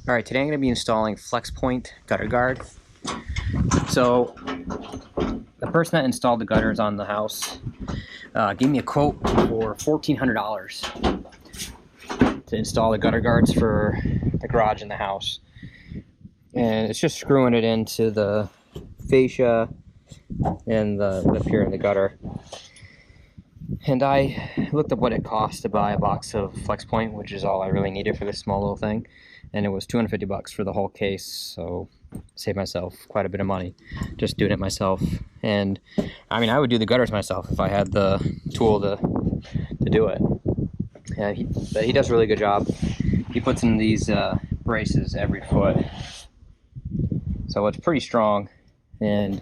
Alright, today I'm going to be installing Flexpoint gutter guard. So, the person that installed the gutters on the house gave me a quote for $1,400 to install the gutter guards for the garage and the house. And it's just screwing it into the fascia and the lip here in the gutter. And I looked up what it cost to buy a box of Flexpoint, which is all I really needed for this small little thing. And it was $250 for the whole case, so saved myself quite a bit of money just doing it myself. And I mean, I would do the gutters myself if I had the tool to do it. Yeah, but he does a really good job. He puts in these braces every foot, so it's pretty strong. And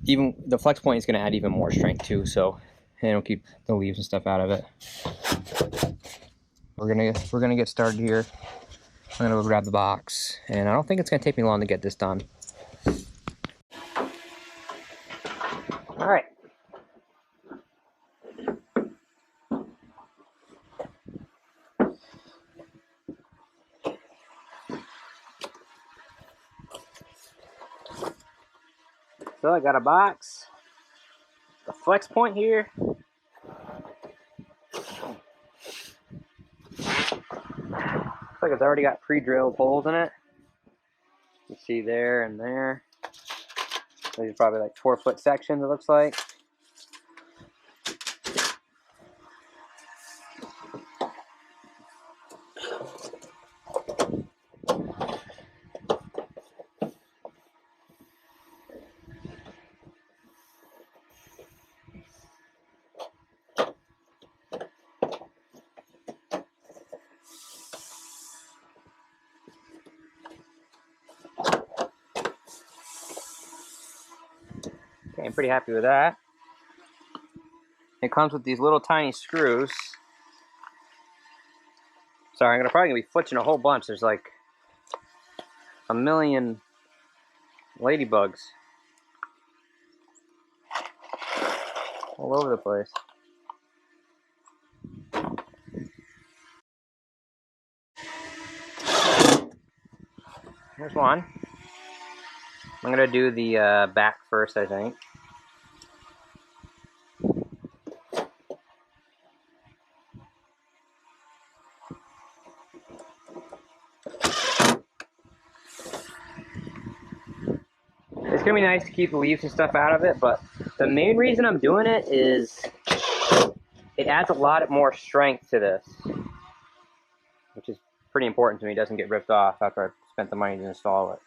even the Flexpoint is going to add even more strength too, so it'll keep the leaves and stuff out of it. We're gonna get started here. I'm gonna go grab the box, and I don't think it's gonna take me long to get this done. All right. So I got a box, the Flexpoint here. Looks like it's already got pre-drilled holes in it. You see there and there. These are probably like 4-foot sections, it looks like. Okay, I'm pretty happy with that. It comes with these little tiny screws. Sorry, I'm probably gonna be fletching a whole bunch. There's like a million ladybugs all over the place. Here's one. I'm gonna do the back first, I think. It's gonna be nice to keep the leaves and stuff out of it, but the main reason I'm doing it is it adds a lot more strength to this, which is pretty important to me. It doesn't get ripped off after I've spent the money to install it.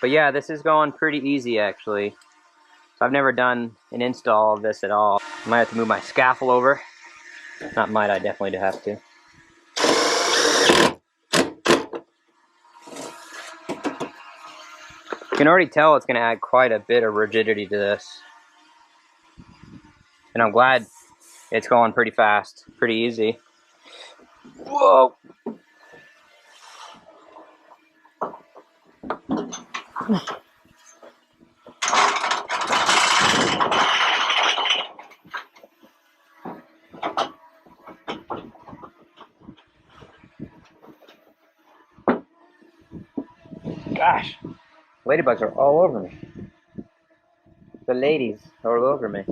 But yeah, this is going pretty easy actually. So I've never done an install of this at all. I might have to move my scaffold over. Not might, I definitely do have to. You can already tell it's going to add quite a bit of rigidity to this. And I'm glad it's going pretty fast, pretty easy. Whoa! Gosh, ladybugs are all over me. The ladies are all over me.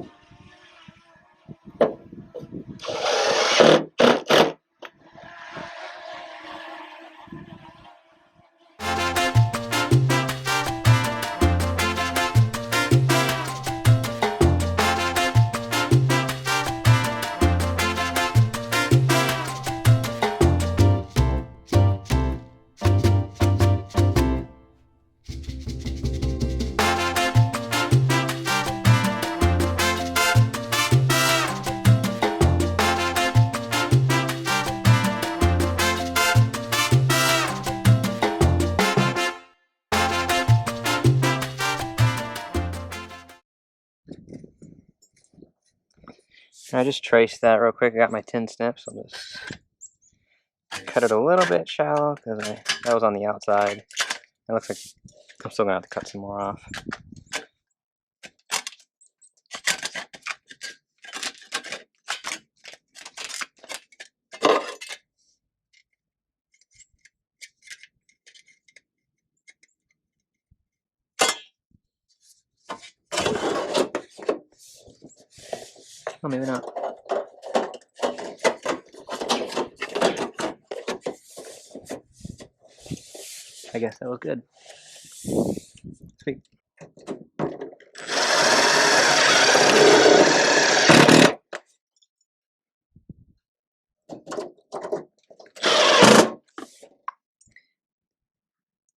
I just traced that real quick. I got my tin snips. I'll just cut it a little bit shallow because that was on the outside. It looks like I'm still gonna have to cut some more off. Oh, maybe not. I guess that was good. Sweet.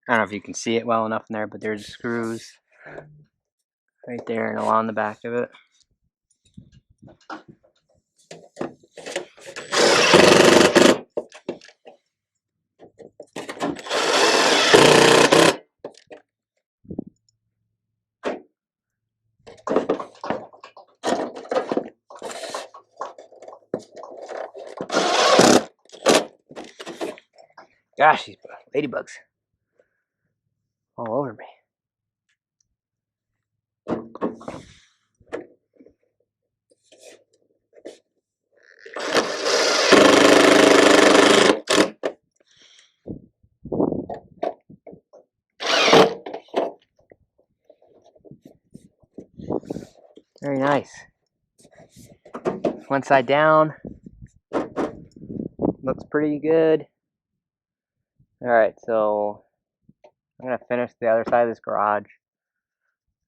I don't know if you can see it well enough in there, but there's screws right there and along the back of it. Gosh, these ladybugs all over me. Very nice. One side down. Looks pretty good. Alright, so I'm going to finish the other side of this garage.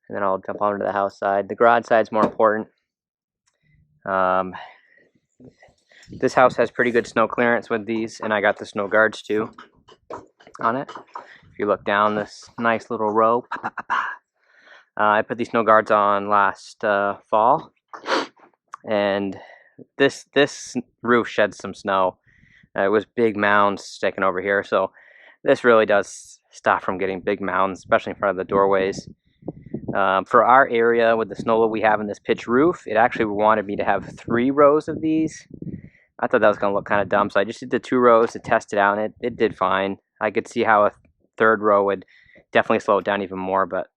And then I'll jump onto the house side. The garage side's more important. This house has pretty good snow clearance with these, and I got the snow guards too on it. If you look down this nice little row, I put these snow guards on last fall, and this roof sheds some snow. It was big mounds sticking over here, so this really does stop from getting big mounds, especially in front of the doorways. For our area with the snow that we have in this pitch roof, it actually wanted me to have 3 rows of these. I thought that was going to look kind of dumb, so I just did the 2 rows to test it out, and it did fine. I could see how a 3rd row would definitely slow it down even more, but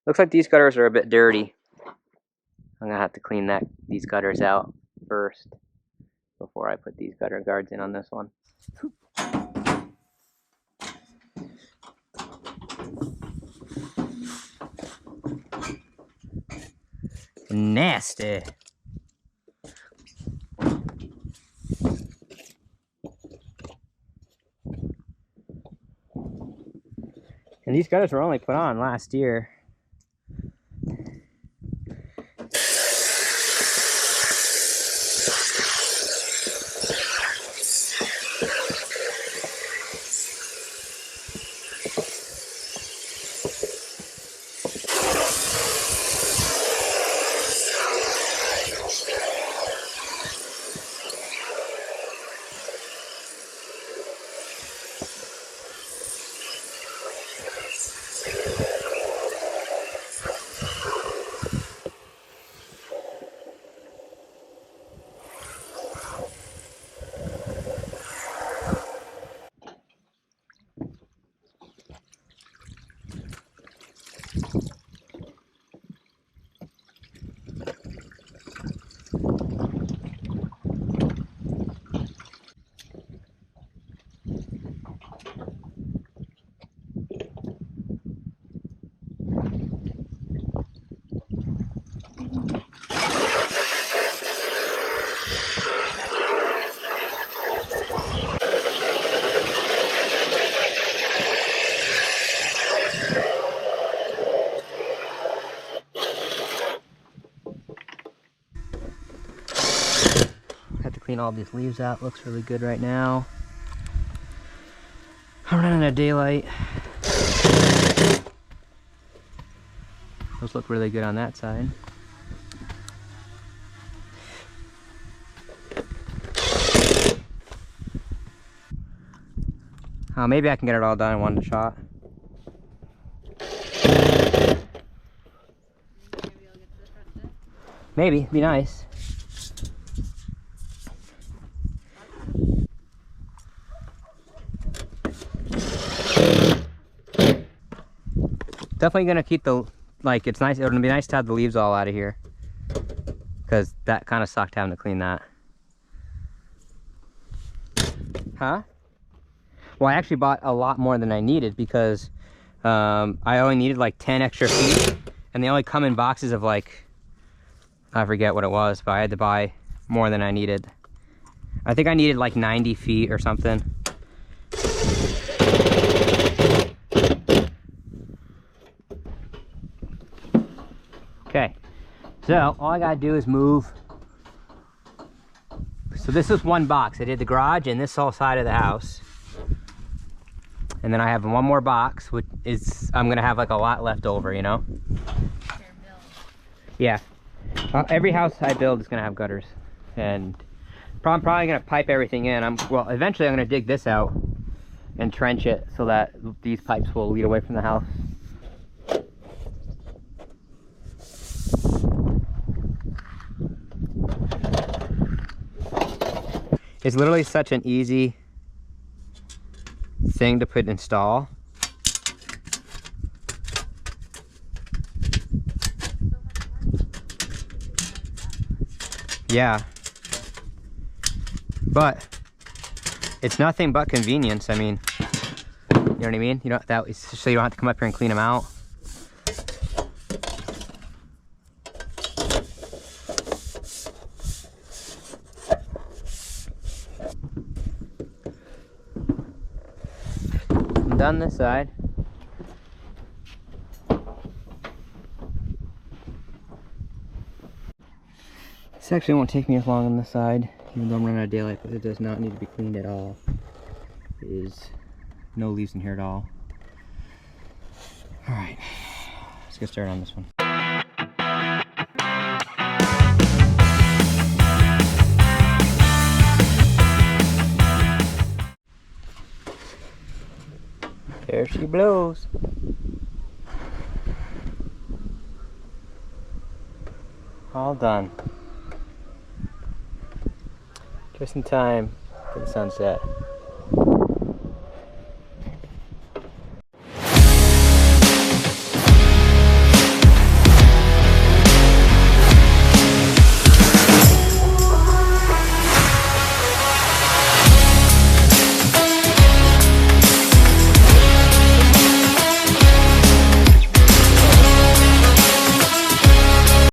looks like these gutters are a bit dirty. I'm going to have to clean these gutters out first before I put these gutter guards in on this one. Nasty. And these gutters were only put on last year. Have to clean all these leaves out. Looks really good right now. I'm running out of daylight. Those look really good on that side. Maybe I can get it all done in one shot. Maybe, it'd be nice. Definitely gonna keep the, like, it's nice, it would be nice to have the leaves all out of here, because that kind of sucked having to clean that. Huh? Well, I actually bought a lot more than I needed because I only needed like 10 extra feet, and they only come in boxes of like I forget what it was, but I had to buy more than I needed. I think I needed like 90 feet or something. Okay, so all I gotta do is move. So this is one box. I did the garage and this whole side of the house. And then I have one more box, which is, I'm gonna have like a lot left over, you know? Yeah. Every house I build is gonna have gutters. And I'm probably gonna pipe everything in. Well, eventually I'm gonna dig this out and trench it so that these pipes will lead away from the house. It's literally such an easy thing to install. Yeah. But it's nothing but convenience. I mean, you know what I mean? You know, that is so you don't have to come up here and clean them out. I'm done this side. This actually won't take me as long on this side, even though I'm running out of daylight, but it does not need to be cleaned at all. There is no leaves in here at all. Alright, let's get started on this one. There she blows. All done. Just in time for the sunset.